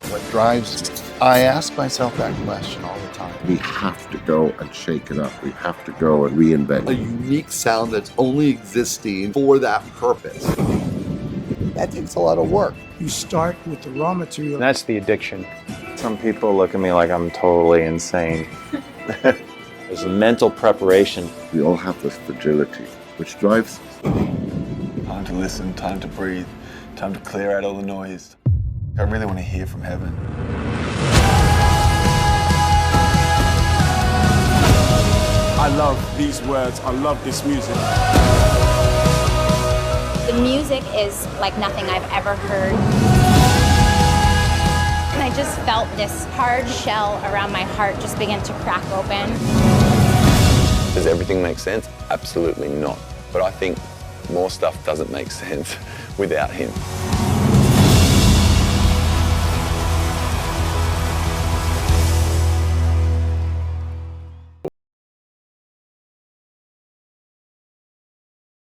What drives you? I ask myself that question all the time. We have to go and shake it up. We have to go and reinvent a unique sound that's only existing for that purpose. That takes a lot of work. You start with the raw material. That's the addiction. Some people look at me like I'm totally insane. There's a mental preparation. We all have this fragility, which drives us. Time to listen, time to breathe, time to clear out all the noise. I really want to hear from heaven. I love these words, I love this music. The music is like nothing I've ever heard. And I just felt this hard shell around my heart just begin to crack open. Does everything make sense? Absolutely not. But I think more stuff doesn't make sense without him.